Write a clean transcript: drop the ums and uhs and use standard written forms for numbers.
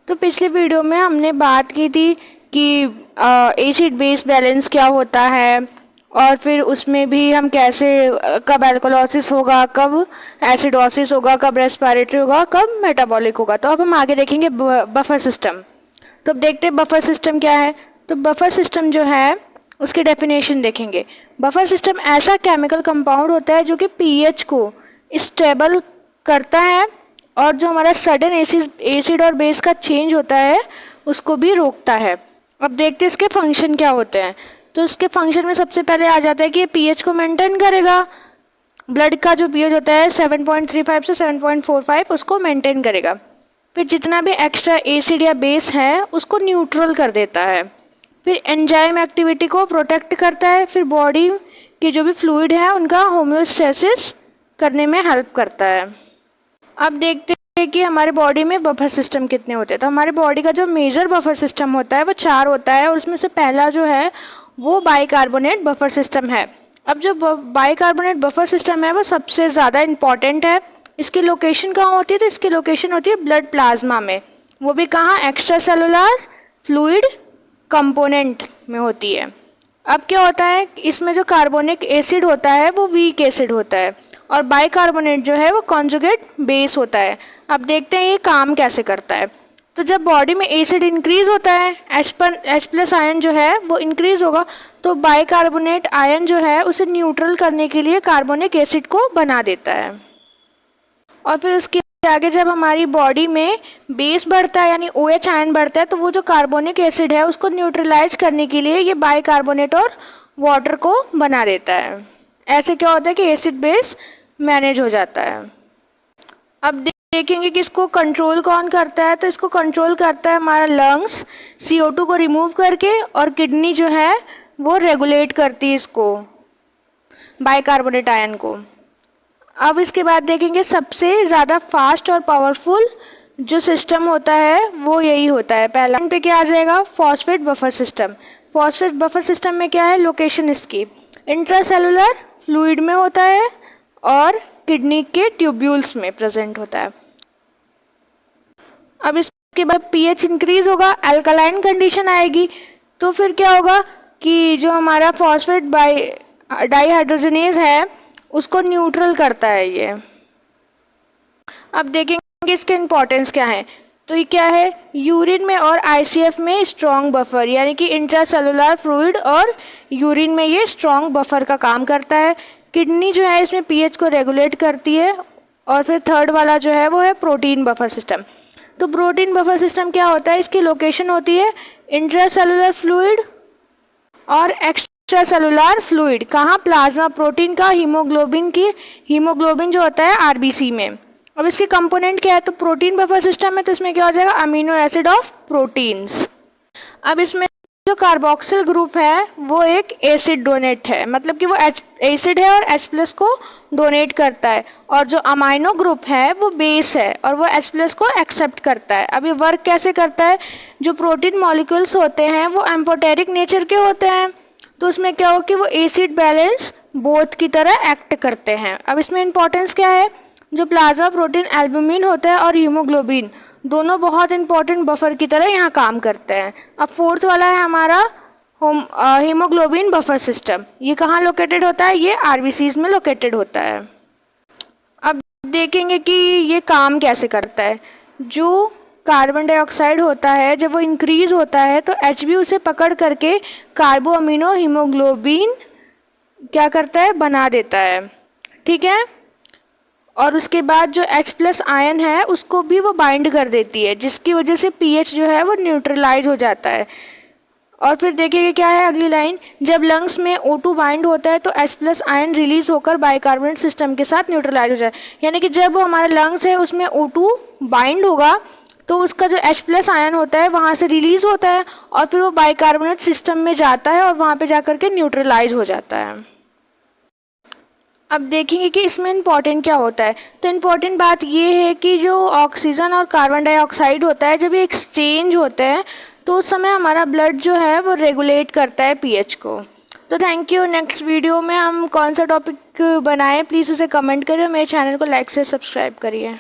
तो पिछले वीडियो में हमने बात की थी कि एसिड बेस बैलेंस क्या होता है, और फिर उसमें भी हम कैसे कब एल्कोलिसिस होगा, कब एसिडोसिस होगा, कब रेस्पिरेटरी होगा, कब मेटाबॉलिक होगा। तो अब हम आगे देखेंगे बफर सिस्टम। तो अब देखते हैं बफर सिस्टम क्या है। तो बफर सिस्टम जो है उसकी डेफिनेशन देखेंगे। बफर सिस्टम ऐसा केमिकल कंपाउंड होता है जो कि पीएच को स्टेबल करता है और जो हमारा सडन एसिड और बेस का चेंज होता है उसको भी रोकता है। अब देखते हैं इसके फंक्शन क्या होते हैं। तो इसके फंक्शन में सबसे पहले आ जाता है कि ये पीएच को मेंटेन करेगा। ब्लड का जो पीएच होता है 7.35 से 7.45 उसको मेंटेन करेगा। फिर जितना भी एक्स्ट्रा एसिड या बेस है उसको न्यूट्रल कर देता है। फिर एंजाइम एक्टिविटी को प्रोटेक्ट करता है। फिर बॉडी के जो भी फ्लूइड है उनका होम्योस्टेसिस करने में हेल्प करता है। अब देखते हैं कि हमारे बॉडी में बफर सिस्टम कितने होते हैं। तो हमारे बॉडी का जो मेजर बफर सिस्टम होता है वो 4 होता है, और उसमें से पहला जो है वो बाइकार्बोनेट बफर सिस्टम है। अब जो बाइकार्बोनेट बफर सिस्टम है वो सबसे ज़्यादा इम्पॉर्टेंट है। इसकी लोकेशन कहाँ होती है? तो इसकी लोकेशन होती है ब्लड प्लाज्मा में, वो भी कहाँ? एक्स्ट्रा सेलुलर फ्लूइड कंपोनेंट में होती है। अब क्या होता है, इसमें जो कार्बोनिक एसिड होता है वो वीक एसिड होता है, और बाइकार्बोनेट जो है वो कॉन्जुगेट बेस होता है। अब देखते हैं ये काम कैसे करता है। तो जब बॉडी में एसिड इंक्रीज होता है, H+ आयन जो है वो इंक्रीज होगा, तो बाइकार्बोनेट आयन जो है उसे न्यूट्रल करने के लिए कार्बोनिक एसिड को बना देता है। और फिर उसके आगे जब हमारी बॉडी में बेस बढ़ता है यानी OH आयन बढ़ता है, तो वो जो कार्बोनिक एसिड है उसको न्यूट्रलाइज करने के लिए ये बाइकार्बोनेट और वाटर को बना देता है। ऐसे क्या होता है कि एसिड बेस मैनेज हो जाता है। अब देखेंगे कि इसको कंट्रोल कौन करता है। तो इसको कंट्रोल करता है हमारा लंग्स CO2 को रिमूव करके, और किडनी जो है वो रेगुलेट करती है इसको बाइकार्बोनेट आयन को। अब इसके बाद देखेंगे सबसे ज़्यादा फास्ट और पावरफुल जो सिस्टम होता है वो यही होता है। पहला पे क्या आ जाएगा? Phosphate buffer system. Phosphate buffer system में क्या है? लोकेशन इसकी इंट्रासेलुलर फ्लूइड में होता है और किडनी के ट्यूब्यूल्स में प्रेजेंट होता है। अब इसके बाद पीएच इंक्रीज होगा, अल्कलाइन कंडीशन आएगी, तो फिर क्या होगा कि जो हमारा फॉस्फेट डाइहाइड्रोजनेज है उसको न्यूट्रल करता है ये। अब देखेंगे इसके इम्पोर्टेंस क्या है। तो ये क्या है? यूरिन में और ICF में स्ट्रॉन्ग बफर, यानी कि इंट्रासेलुलर फ्लूइड और यूरिन में ये स्ट्रॉन्ग बफर का काम करता है। किडनी जो है इसमें पीएच को रेगुलेट करती है। और फिर थर्ड वाला जो है वो है प्रोटीन बफर सिस्टम। तो प्रोटीन बफर सिस्टम क्या होता है? इसकी लोकेशन होती है इंट्रासेलुलर फ्लूइड और एक्स्ट्रा सेलुलर फ्लूइड, कहाँ? प्लाज्मा प्रोटीन का, हीमोग्लोबिन जो होता है RBC में। अब इसके कंपोनेंट क्या है? तो प्रोटीन बफर सिस्टम है तो इसमें क्या हो जाएगा? Amino acid of proteins. अब इसमें जो कार्बोक्सिल ग्रुप है वो एक एसिड डोनेट है, मतलब कि वो एसिड है और H+ को डोनेट करता है, और जो अमाइनो ग्रुप है वो बेस है और वो H+ को एक्सेप्ट करता है। अब ये वर्क कैसे करता है? जो प्रोटीन मॉलिक्यूल्स होते हैं वो एम्फोटेरिक नेचर के होते हैं, तो उसमें क्या हो कि वो एसिड बैलेंस बोथ की तरह एक्ट करते हैं। अब इसमें इंपॉर्टेंस क्या है? जो प्लाज्मा प्रोटीन एल्बुमिन होता है और हीमोग्लोबिन दोनों बहुत इंपॉर्टेंट बफर की तरह यहाँ काम करते हैं। अब फोर्थ वाला है हमारा हीमोग्लोबिन बफर सिस्टम। ये कहाँ लोकेटेड होता है? ये RBCs में लोकेटेड होता है। अब देखेंगे कि ये काम कैसे करता है। जो कार्बन डाइऑक्साइड होता है जब वो इंक्रीज होता है तो Hb उसे पकड़ करके कार्बो अमीनो हीमोग्लोबिन क्या करता है? बना देता है, ठीक है। और उसके बाद जो H+ आयन है उसको भी वो बाइंड कर देती है, जिसकी वजह से pH जो है वो न्यूट्रलाइज हो जाता है। और फिर देखिए क्या है अगली लाइन, जब लंग्स में O2 बाइंड होता है तो H+ आयन रिलीज होकर बाइकार्बोनेट सिस्टम के साथ न्यूट्रलाइज हो जाए। यानी कि जब हमारा लंग्स है उसमें O2 बाइंड होगा तो उसका जो H+ आयन होता है वहाँ से रिलीज होता है और फिर वो बाइकार्बोनेट सिस्टम में जाता है और वहाँ पे जाकर के न्यूट्रलाइज हो जाता है। अब देखेंगे कि इसमें इम्पॉर्टेंट क्या होता है। तो इम्पॉर्टेंट बात ये है कि जो ऑक्सीजन और कार्बन डाइऑक्साइड होता है जब ये एक्सचेंज होते हैं तो उस समय हमारा ब्लड जो है वो रेगुलेट करता है pH को। तो थैंक यू। नेक्स्ट वीडियो में हम कौन सा टॉपिक बनाएं प्लीज़ उसे कमेंट करिए, मेरे चैनल को लाइक से सब्सक्राइब करिए।